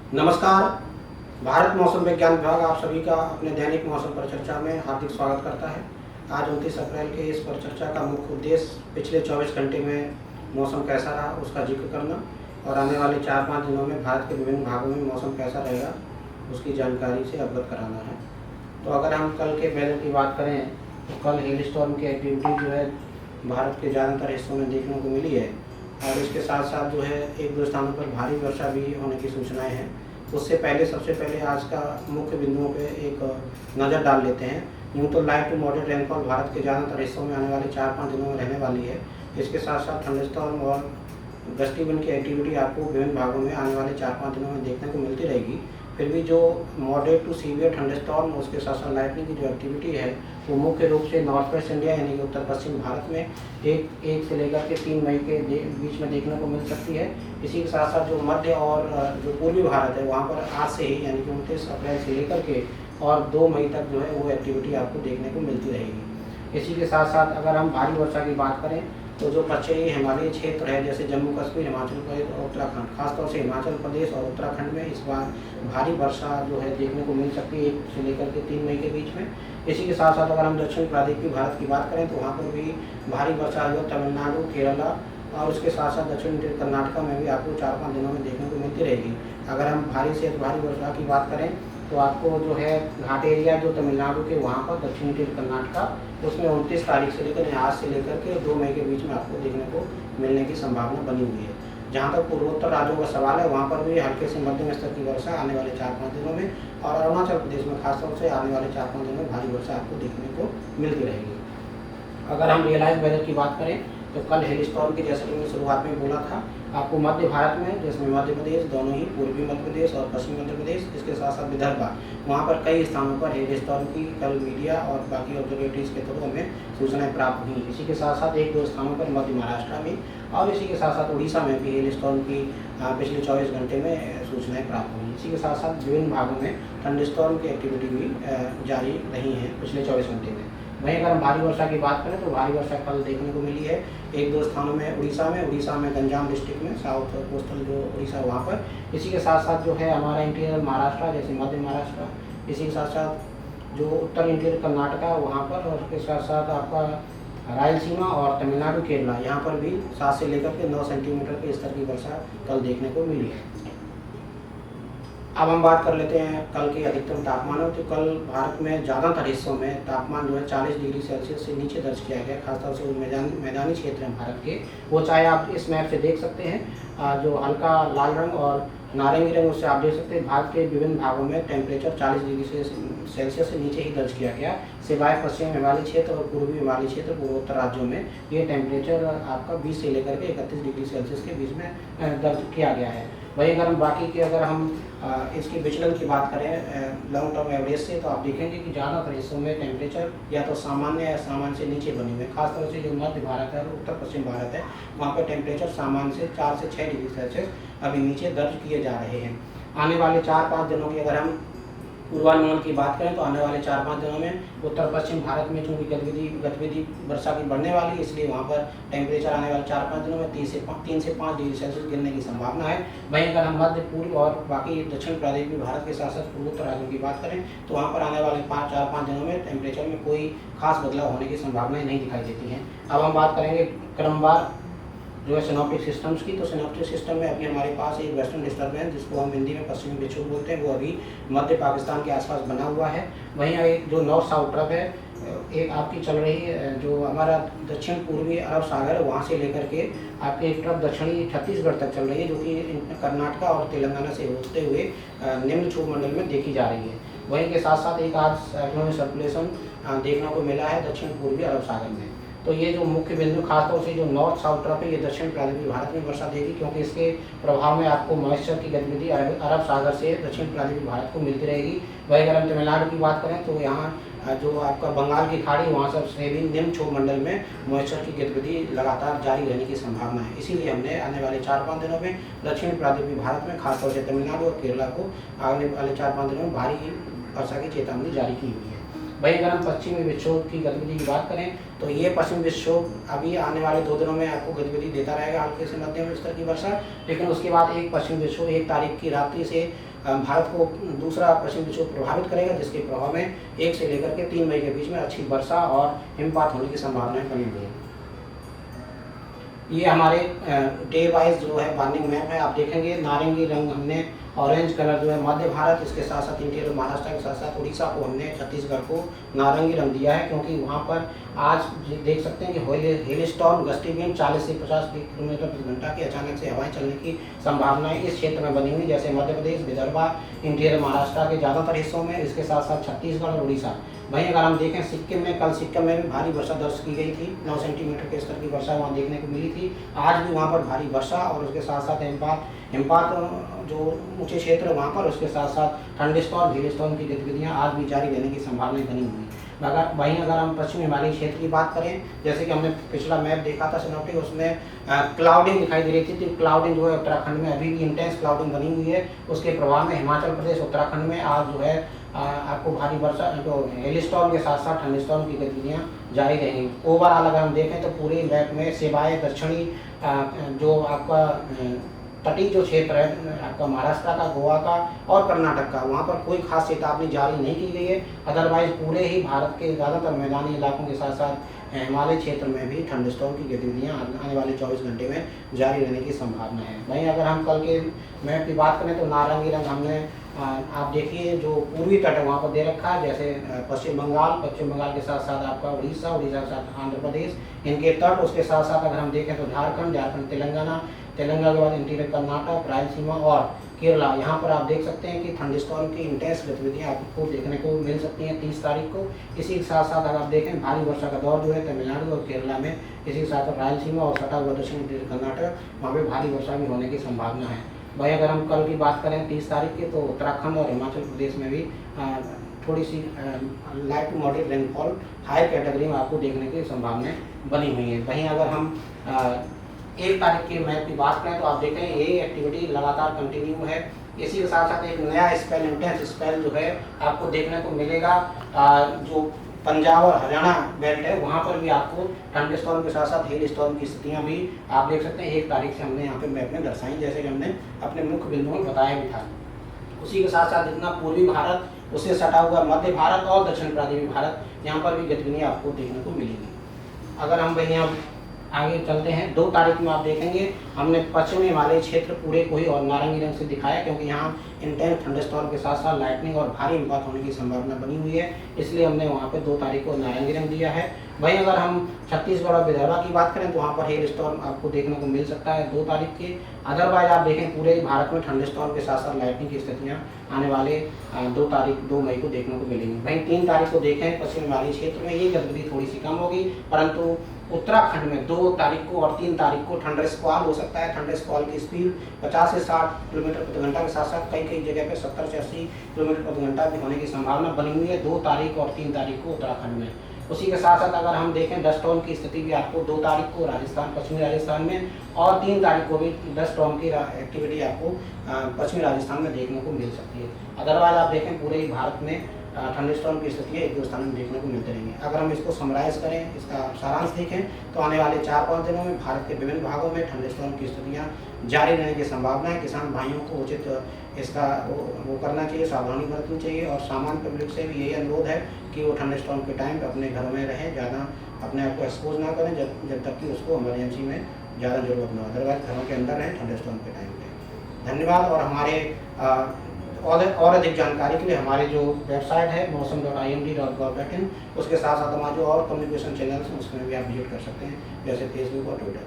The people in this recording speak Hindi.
नमस्कार। भारत मौसम विज्ञान विभाग आप सभी का अपने दैनिक मौसम परिचर्चा में हार्दिक स्वागत करता है। आज 29 अप्रैल के इस परिचर्चा का मुख्य उद्देश्य पिछले 24 घंटे में मौसम कैसा रहा उसका जिक्र करना और आने वाले 4-5 दिनों में भारत के विभिन्न भागों में मौसम कैसा रहेगा उसकी जानकारी से अवगत कराना है। तो अगर हम कल के वेदर की बात करें तो कल हेल स्टॉर्म की एक्टिविटी जो है भारत के ज़्यादातर हिस्सों में देखने को मिली है और इसके साथ साथ जो है एक दो स्थानों पर भारी वर्षा भी होने की सूचनाएं हैं। उससे पहले सबसे पहले आज का मुख्य बिंदुओं पे एक नज़र डाल लेते हैं। यूँ तो light to moderate rainfall Bharat के ज़्यादातर हिस्सों में आने वाले 4-5 दिनों में रहने वाली है। इसके साथ साथ थंडरस्टॉर्म और गस्टी विंड की एक्टिविटी आपको विभिन्न भागों में आने वाले 4-5 दिनों में देखने को मिलती रहेगी। फिर भी जो मॉडरेट टू सीवियर थंडरस्टॉर्म उसके साथ साथ लाइटनिंग की जो एक्टिविटी है वो मुख्य रूप से नॉर्थ वेस्ट इंडिया यानी कि उत्तर पश्चिम भारत में एक से लेकर के 3 मई के बीच में देखने को मिल सकती है। इसी के साथ साथ जो मध्य और जो पूर्वी भारत है वहाँ पर आज से ही यानी कि 29 अप्रैल से लेकर के और 2 मई तक जो है वो एक्टिविटी आपको देखने को मिलती रहेगी। इसी के साथ साथ अगर हम भारी वर्षा की बात करें तो जो पश्चिमी हिमालयी क्षेत्र है जैसे जम्मू कश्मीर, हिमाचल प्रदेश और उत्तराखंड, खासतौर से हिमाचल प्रदेश और उत्तराखंड में इस बार भारी वर्षा जो है देखने को मिल सकती है 1 से लेकर के 3 मई के बीच में। इसी के साथ साथ अगर हम दक्षिण प्रादेशिक भारत की बात करें तो वहाँ पर भी भारी वर्षा जो तमिलनाडु, केरला और उसके साथ साथ दक्षिण कर्नाटका में भी आपको 4-5 दिनों में देखने को मिलती रहेगी। अगर हम भारी से भारी वर्षा की बात करें तो आपको जो है घाट एरिया जो तमिलनाडु के वहाँ पर दक्षिण कर्नाटका उसमें 29 तारीख से लेकर आज से लेकर के 2 मई के बीच में आपको देखने को मिलने की संभावना बनी हुई है। जहाँ तक पूर्वोत्तर राज्यों का सवाल है वहाँ पर भी हल्के से मध्यम स्तर की वर्षा आने वाले 4-5 दिनों में और अरुणाचल प्रदेश में खासतौर से आने वाले 4-5 दिनों में भारी वर्षा आपको देखने को मिलती रहेगी। अगर हम रियलाइज वेदर की बात करें तो कल हेल स्टॉर्म की जैसे मैंने शुरुआत में बोला था आपको मध्य भारत में जिसमें मध्य प्रदेश दोनों ही पूर्वी मध्य प्रदेश और पश्चिमी मध्य प्रदेश इसके साथ साथ विदर्भ वहाँ पर कई स्थानों पर हेल स्टॉर्म की कल मीडिया और बाकी ऑब्जर्वेटरीज के थ्रू हमें सूचनाएं प्राप्त हुई। इसी के साथ साथ 1-2 स्थानों पर मध्य महाराष्ट्र में और इसी के साथ साथ उड़ीसा में भी हेल स्टॉर्म की पिछले 24 घंटे में सूचनाएं प्राप्त हुई। इसी के साथ साथ विभिन्न भागों में थंडरस्टॉर्म की एक्टिविटी भी जारी रही है पिछले 24 घंटे में। वहीं अगर हम भारी वर्षा की बात करें तो भारी वर्षा कल देखने को मिली है 1-2 स्थानों में उड़ीसा में गंजाम डिस्ट्रिक्ट में साउथ कोस्टल जो उड़ीसा वहाँ पर। इसी के साथ साथ जो है हमारा इंटीरियर महाराष्ट्र जैसे मध्य महाराष्ट्र, इसी के साथ साथ जो उत्तर इंटीरियर कर्नाटका वहाँ पर और उसके साथ साथ आपका रायलसीमा और तमिलनाडु केरला यहाँ पर भी 7 से लेकर के 9 सेंटीमीटर के स्तर की वर्षा कल देखने को मिली है। अब हम बात कर लेते हैं कल के अधिकतम तापमानों। तो कल भारत में ज़्यादातर हिस्सों में तापमान जो है 40 डिग्री सेल्सियस से नीचे दर्ज किया गया। खासतौर से मैदानी क्षेत्र हैं भारत के वो चाहे आप इस मैप से देख सकते हैं जो हल्का लाल रंग और नारंगी रंग उससे आप देख सकते हैं भारत के विभिन्न भागों में टेम्परेचर 40 डिग्री सेल्सियस से नीचे ही दर्ज किया गया। सिवाय पश्चिम हिमालय क्षेत्र और पूर्वी हिमालय क्षेत्र पूर्वोत्तर राज्यों में ये टेम्परेचर आपका 20 से लेकर के 31 डिग्री सेल्सियस के बीच में दर्ज किया गया है। वहीं अगर हम बाकी के अगर हम इसकी विचलन की बात करें लॉन्ग टर्म एवरेज से तो आप देखेंगे कि ज़्यादातर हिस्सों में टेम्परेचर या तो सामान्य या सामान्य से नीचे बने हुए हैं। खासतौर से जो मध्य भारत है और उत्तर पश्चिम भारत है वहाँ पर टेम्परेचर सामान्य से 4 से 6 डिग्री सेल्सियस अभी नीचे दर्ज किए जा रहे हैं। आने वाले 4-5 दिनों की अगर हम पूर्वानुमान की बात करें तो आने वाले 4-5 दिनों में उत्तर पश्चिम भारत में चूँकि गतिविधि वर्षा की बढ़ने वाली है इसलिए वहाँ पर टेम्परेचर आने वाले 4-5 दिनों में 3 से 5 डिग्री सेल्सियस गिरने की संभावना है। वहीं अगर हम मध्य पूर्व और बाकी दक्षिण प्रादेशिक भारत के साथ साथ पूर्वोत्तर राज्यों की बात करें तो वहाँ पर आने वाले 4-5 दिनों में टेम्परेचर में कोई खास बदलाव होने की संभावनाएं नहीं दिखाई देती हैं। अब हम बात करेंगे क्रमवार जो है सिनॉप्टिक सिस्टम्स की। तो सिनॉप्टिक सिस्टम में अभी हमारे पास एक वेस्टर्न डिस्टर्बेंस जिसको हम हिंदी में पश्चिमी विक्षोभ बोलते हैं वो अभी मध्य पाकिस्तान के आसपास बना हुआ है। वहीं एक जो नॉर्थ साउथ ट्रफ है एक आपकी चल रही है जो हमारा दक्षिण पूर्वी अरब सागर है वहाँ से लेकर के आपके एक ट्रफ दक्षिणी छत्तीसगढ़ तक चल रही है जो कि कर्नाटका और तेलंगाना से होते हुए निम्न क्षोभ मंडल में देखी जा रही है। वहीं के साथ साथ एक आज साइक्लोनिक सर्कुलेशन देखने को मिला है दक्षिण पूर्वी अरब सागर में। तो ये जो मुख्य बिंदु खासतौर से जो नॉर्थ साउथ ट्रफ है ये दक्षिण प्रादेशिक भारत में वर्षा देगी क्योंकि इसके प्रभाव में आपको मॉइस्चर की गतिविधि अरब सागर से दक्षिण प्रादेशिक भारत को मिलती रहेगी। वहीं अगर हम तमिलनाडु की बात करें तो यहाँ जो आपका बंगाल की खाड़ी वहाँ से भी निम्न क्षोभ मंडल में मॉइस्चर की गतिविधि लगातार जारी रहने की संभावना है। इसीलिए हमने आने वाले 4-5 दिनों में दक्षिण प्रादेशिक भारत में खासतौर से तमिलनाडु और केरला को आने वाले 4-5 दिनों में भारी वर्षा की चेतावनी जारी की हुई है। वहीं अगर हम पश्चिमी विक्षोभ की गतिविधि की बात करें तो ये पश्चिमी विक्षोभ अभी आने वाले 2 दिनों में आपको गतिविधि देता रहेगा हल्के से मध्यम स्तर की वर्षा। लेकिन उसके बाद एक पश्चिमी विक्षोभ 1 तारीख की रात्रि से भारत को दूसरा पश्चिमी विक्षोभ प्रभावित करेगा, जिसके प्रभाव में 1 से लेकर के 3 मई के बीच में अच्छी वर्षा और हिमपात होने की संभावनाएं बनी हुई है। ये हमारे डे वाइज जो है वार्निंग मैप है। आप देखेंगे नारंगी रंग हमने, ऑरेंज कलर जो है मध्य भारत, इसके साथ साथ इंटीरियर महाराष्ट्र के साथ साथ उड़ीसा को हमने, छत्तीसगढ़ को नारंगी रंग दिया है, क्योंकि वहाँ पर आज देख सकते हैं कि हेल स्टॉर्म गस्टी विंड 40 से 50 किलोमीटर प्रति घंटा की अचानक से हवाएं चलने की संभावनाएं इस क्षेत्र में बनी हुई, जैसे मध्य प्रदेश, विदर्भा, इंटीरियर महाराष्ट्र के ज़्यादातर हिस्सों में, इसके साथ साथ छत्तीसगढ़ और उड़ीसा। वहीं अगर हम देखें सिक्किम में, कल सिक्किम में भी भारी वर्षा दर्ज की गई थी, 9 सेंटीमीटर के स्तर की वर्षा वहाँ देखने को मिली थी। आज भी वहाँ पर भारी वर्षा और उसके साथ साथ हिमपात जो ऊंचे क्षेत्र वहाँ पर, उसके साथ साथ थंडरस्टॉर्म, हेलस्टॉर्म की गतिविधियाँ आज भी जारी रहने की संभावनाएं बनी हुई। वहीं अगर हम पश्चिमी हिमालयी क्षेत्र की बात करें, जैसे कि हमने पिछला मैप देखा था सिनॉप्टिक, उसमें क्लाउडिंग दिखाई दे रही थी। तो क्लाउडिंग जो है उत्तराखंड में अभी भी इंटेंस क्लाउडिंग बनी हुई है, उसके प्रभाव में हिमाचल प्रदेश, उत्तराखंड में आज जो है आपको भारी वर्षा, तो हेलस्टॉर्म के साथ साथ थंडरस्टॉर्म की गतिविधियाँ जारी रहेंगी। ओवरऑल अगर हम देखें तो पूरे मैप में सिवाय दक्षिणी जो आपका तटीय जो क्षेत्र है आपका महाराष्ट्र का, गोवा का और कर्नाटक का, वहाँ पर कोई खास चेतावनी जारी नहीं की गई है। अदरवाइज पूरे ही भारत के ज़्यादातर मैदानी इलाकों के साथ साथ हिमालय क्षेत्र में भी थंडरस्टॉर्म की गतिविधियाँ आने वाले 24 घंटे में जारी रहने की संभावना है। वहीं अगर हम कल के मैप की बात करें तो नारंगी रंग हमने, आप देखिए जो पूर्वी तट है वहाँ पर दे रखा है, जैसे पश्चिम बंगाल के साथ साथ आपका उड़ीसा के साथ आंध्र प्रदेश, इनके तट, उसके साथ साथ अगर हम देखें तो झारखंड, तेलंगाना के बाद इंटीरियर कर्नाटक, रायलसीमा और केरला, यहाँ पर आप देख सकते हैं कि थंडरस्टॉर्म की इंटेंस गतिविधियाँ आपको देखने को मिल सकती हैं 30 तारीख को। इसी के साथ साथ अगर आप देखें भारी वर्षा का दौर जो है तमिलनाडु और केरला में, इसी के साथ रायलसीमा और सटा हुआ दक्षिण इंटीरियर कर्नाटक, वहाँ पर भारी वर्षा भी होने की संभावना है। वहीं अगर हम कल की बात करें 30 तारीख की, तो उत्तराखंड और हिमाचल प्रदेश में भी थोड़ी सी light to moderate rainfall higher category में आपको देखने की संभावनाएं बनी हुई हैं। वहीं अगर हम 1 तारीख के मैप की बात करें तो आप देखें ये एक्टिविटी लगातार कंटिन्यू है। इसी के साथ साथ एक नया स्पेल, इंटेंस स्पेल जो है आपको देखने को मिलेगा, जो पंजाब और हरियाणा बेल्ट है वहाँ पर भी आपको थंडरस्टॉर्म के साथ साथ हेल स्टॉर्म की स्थितियाँ भी आप देख सकते हैं। 1 तारीख से हमने यहाँ पे मैप में दर्शाई, जैसे कि हमने अपने मुख्य बिंदुओं में बताया भी था। उसी के साथ साथ जितना पूर्वी भारत, उससे सटा हुआ मध्य भारत और दक्षिण प्रांतीय भारत, यहाँ पर भी गतिविधियाँ आपको देखने को मिलेंगी। अगर हम वहीं अब आगे चलते हैं, 2 तारीख में आप देखेंगे हमने पश्चिमी हिमालय क्षेत्र पूरे को ही और नारंगी रंग से दिखाया, क्योंकि यहाँ इंटेंस थंडरस्टॉर्म के साथ साथ लाइटनिंग और भारी हिमपात होने की संभावना बनी हुई है, इसलिए हमने वहाँ पे 2 तारीख को नारंगी रंग दिया है। वहीं अगर हम छत्तीसगढ़ और विदर्भा की बात करें तो वहाँ पर हेल स्टॉर्म आपको देखने को मिल सकता है 2 तारीख की। अदरवाइज आप देखें पूरे भारत में थंडरस्टॉर्म के साथ साथ लाइटनिंग की स्थितियाँ आने वाले 2 मई को देखने को मिलेंगी। वहीं 3 तारीख को देखें पश्चिम हिमालयी क्षेत्र में ये गतिविधि थोड़ी सी कम होगी, परंतु उत्तराखंड में 2 तारीख को और 3 तारीख को थंडर स्क्वाल हो सकता है। थंडर स्क्वाल की स्पीड 50 से 60 किलोमीटर प्रति घंटा के साथ साथ कई जगह पे 70 से 80 किलोमीटर प्रति घंटा भी होने की संभावना बनी हुई है 2 तारीख और 3 तारीख को उत्तराखंड में। उसी के साथ साथ अगर हम देखें डस्ट स्टॉर्म की स्थिति भी आपको 2 तारीख को राजस्थान, पश्चिमी राजस्थान में और 3 तारीख को भी डस्ट स्टॉर्म की एक्टिविटी आपको पश्चिमी राजस्थान में देखने को मिल सकती है। अदरवाइज आप देखें पूरे ही भारत में थंडरस्टॉर्म की स्थिति 1-2 स्थान में देखने को मिलते रहेंगे। अगर हम इसको समराइज करें, इसका सारांश देखें तो आने वाले 4-5 दिनों में भारत के विभिन्न भागों में थंडरस्टॉर्म की स्थितियाँ जारी रहने की संभावना है। किसान भाइयों को उचित इसका वो करना चाहिए, सावधानी बरतनी चाहिए और सामान्य पब्लिक से भी यही अनुरोध है कि वो थंडरस्टॉर्म के टाइम पे अपने घरों में रहें, ज़्यादा अपने आप को एक्सपोज ना करें जब तक कि उसको इमरजेंसी में ज़्यादा जरूरत न हो। अदरवाइज घरों के अंदर रहें थंडरस्टॉर्म के टाइम पे। धन्यवाद। और हमारे और अधिक जानकारी के लिए हमारे जो वेबसाइट है मौसम.imd.gov.in, उसके साथ साथ हमारे जो और कम्युनिकेशन चैनल्स हैं उसमें भी आप विजिट कर सकते हैं, जैसे फेसबुक और ट्विटर।